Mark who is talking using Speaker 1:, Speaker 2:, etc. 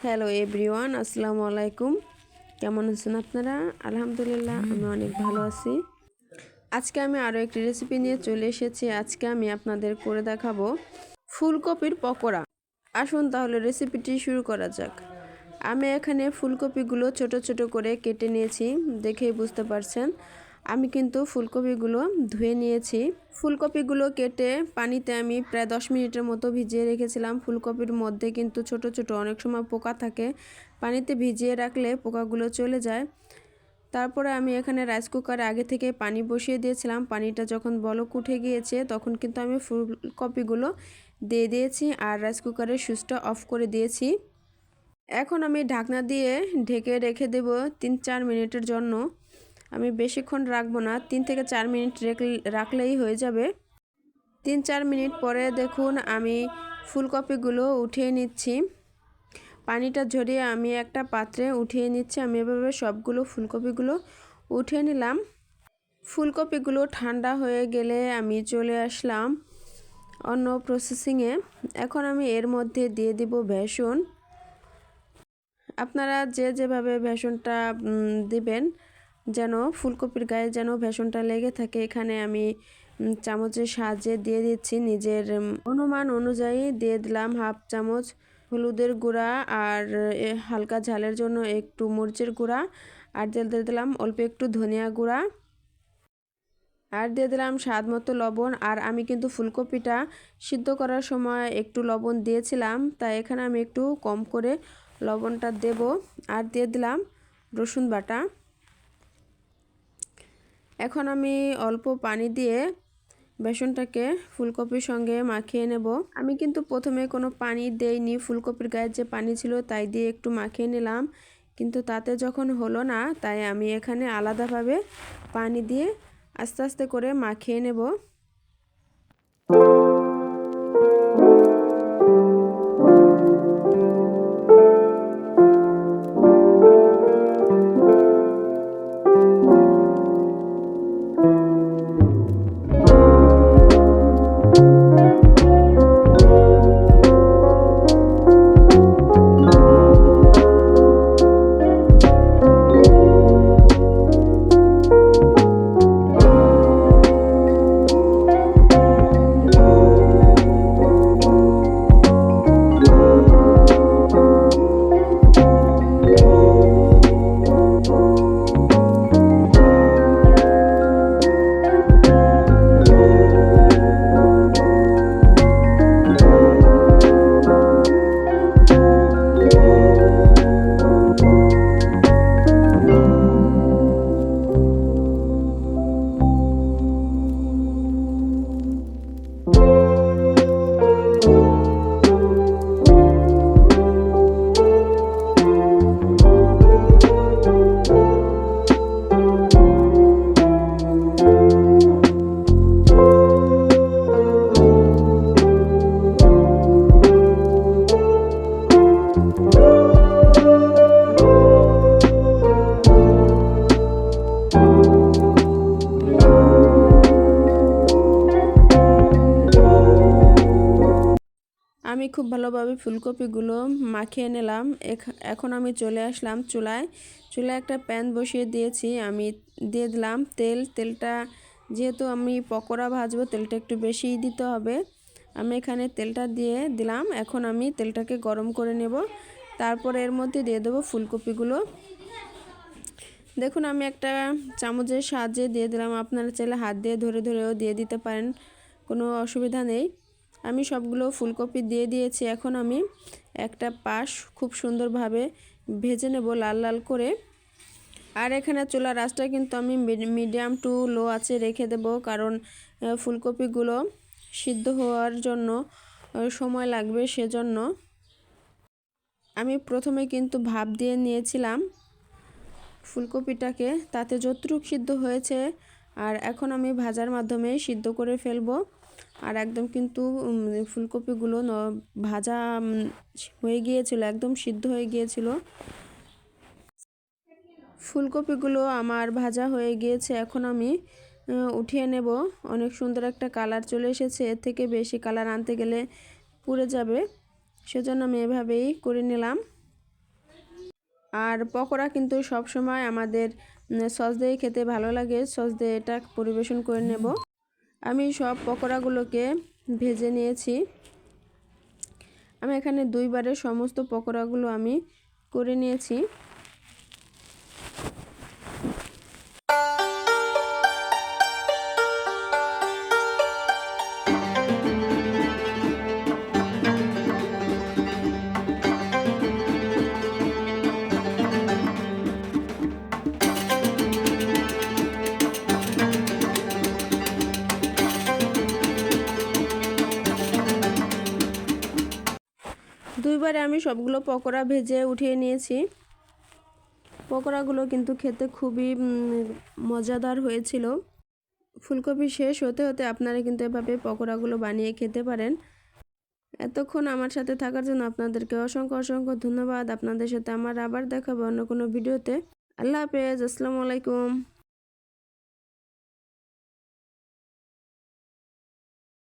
Speaker 1: Hello everyone, আসসালামু আলাইকুম। কেমন আছেন আপনারা? আলহামদুলিল্লাহ, আমি অনেক ভালো আছি। আজকে আমি আরও একটি রেসিপি নিয়ে চলে এসেছি। আজকে আমি আপনাদের করে দেখাবো ফুলকপির পকোড়া। আসুন তাহলে রেসিপিটি শুরু করা যাক। আমি এখানে ফুলকপিগুলো ছোট ছোট করে কেটে নিয়েছি, দেখেই বুঝতে পারছেন। আমি কিন্তু ফুলকপিগুলো ধুয়ে নিয়েছি। ফুলকপিগুলো কেটে পানিতে আমি প্রায় 10 মিনিটের মতো ভিজিয়ে রেখেছিলাম। ফুলকপির মধ্যে কিন্তু ছোট ছোট অনেক সময় পোকা থাকে, পানিতে ভিজিয়ে রাখলে পোকাগুলো চলে যায়। তারপরে আমি এখানে রাইস কুকারে আগে থেকে পানি বসিয়ে দিয়েছিলাম। পানিটা যখন বলক উঠে গিয়েছে তখন কিন্তু আমি ফুলকপিগুলো দিয়ে দিয়েছি আর রাইস কুকারের সুইচটা অফ করে দিয়েছি। এখন আমি ঢাকনা দিয়ে ঢেকে রেখে দেব 3-4 মিনিটের জন্য। আমি বেশিক্ষণ রাখবো না, 3 থেকে 4 মিনিট রাখলেই হয়ে যাবে। 3-4 মিনিট পরে দেখুন আমি ফুলকপিগুলো উঠিয়ে নিচ্ছি। পানিটা ঝরিয়ে আমি একটা পাত্রে উঠিয়ে নিচ্ছি। আমি এভাবে সবগুলো ফুলকপিগুলো উঠিয়ে নিলাম। ফুলকপিগুলো ঠান্ডা হয়ে গেলে আমি চলে আসলাম অন্য প্রসেসিংয়ে। এখন আমি এর মধ্যে দিয়ে দিব বেসন। আপনারা যেভাবে বেসনটা দিবেন, যেন ফুলকপির গায়ে যেন বেসনটা লেগে থাকে, এখানে আমি চামচের সাহায্যে দিয়ে দিচ্ছি। নিজের অনুমান অনুযায়ী দিয়ে দিলাম হাফ চামচ হলুদের গুঁড়া আর হালকা ঝালের জন্য একটু মরিচের গুঁড়া, আর দিয়ে দিলাম অল্প একটু ধনিয়া গুঁড়া, আর দিয়ে দিলাম স্বাদ মতো লবণ। আর আমি কিন্তু ফুলকপিটা সিদ্ধ করার সময় একটু লবণ দিয়েছিলাম, তাই এখানে আমি একটু কম করে লবণটা দেব। আর দিয়ে দিলাম রসুন বাটা। এখন আমি অল্প পানি দিয়ে বেসনটাকে ফুলকপির সঙ্গে মাখিয়ে নেব। আমি কিন্তু প্রথমে কোনো পানি দেইনি, ফুলকপির গায়ে যে পানি ছিল তাই দিয়ে একটু মাখিয়ে নিলাম, কিন্তু তাতে যখন হলো না তাই আমি এখানে আলাদাভাবে পানি দিয়ে আস্তে আস্তে করে মাখিয়ে নেব। আমি খুব ভালোভাবে ফুলকপিগুলো মাখিয়ে নিলাম। এখন আমি চলে আসলাম চুলায় একটা প্যান বসিয়ে দিয়েছি। আমি দিয়ে দিলাম তেলটা যেহেতু আমি পকোড়া ভাজবো, তেলটা একটু বেশিই দিতে হবে। আমি এখানে তেলটা দিয়ে দিলাম। এখন আমি তেলটাকে গরম করে নেব, তারপর এর মধ্যে দিয়ে দেবো ফুলকপিগুলো। দেখুন আমি একটা চামচের সাহায্যে দিয়ে দিলাম, আপনারা চাইলে হাত দিয়ে ধরে ধরেও দিয়ে দিতে পারেন, কোনো অসুবিধা নেই। আমি সবগুলো ফুলকপি দিয়ে দিয়েছি। এখন আমি একটা পাশ খুব সুন্দরভাবে ভেজে নেব লাল লাল করে। আর এখানে চুলার আঁচটা কিন্তু আমি মিডিয়াম টু লো আঁচে রেখে দেব, কারণ ফুলকপিগুলো সিদ্ধ হওয়ার জন্য সময় লাগবে, সেজন্য। আমি প্রথমে কিন্তু ভাপ দিয়ে নিয়েছিলাম ফুলকপিটাকে, তাতে যতটুকু সিদ্ধ হয়েছে আর এখন আমি ভাজার মাধ্যমে সিদ্ধ করে ফেলবো। আর একদম কিন্তু ফুলকপিগুলো ভাজা হয়ে গিয়েছিল, একদম সিদ্ধ হয়ে গিয়েছিল। ফুলকপিগুলো আমার ভাজা হয়ে গিয়েছে, এখন আমি উঠিয়ে নেব। অনেক সুন্দর একটা কালার চলে এসেছে, এর থেকে বেশি কালার আনতে গেলে পুড়ে যাবে, সেজন্য আমি এভাবেই করে নিলাম। আর পকোড়া কিন্তু সব সময় আমাদের সস দিয়ে খেতে ভালো লাগে। সস দিয়ে এটা পরিবেশন করে নেব। আমি সব পকোড়াগুলোকে ভেজে নিয়েছি। আমি এখানে 2 বারে সমস্ত পকোড়াগুলো আমি করে নিয়েছি। দুইবারে আমি সবগুলো পকোড়া ভেজে উঠিয়ে নিয়েছি। পকোড়াগুলো কিন্তু খেতে খুবই মজাদার হয়েছিল। ফুলকপি শেষ হতে হতে আপনারা কিন্তু এভাবে পকোড়াগুলো বানিয়ে খেতে পারেন। এতক্ষণ আমার সাথে থাকার জন্য আপনাদেরকে অসংখ্য অসংখ্য ধন্যবাদ। আপনাদের সাথে আমার আবার দেখা হবে অন্য কোনো ভিডিওতে। আল্লাহ হাফেজ, আসসালামু আলাইকুম।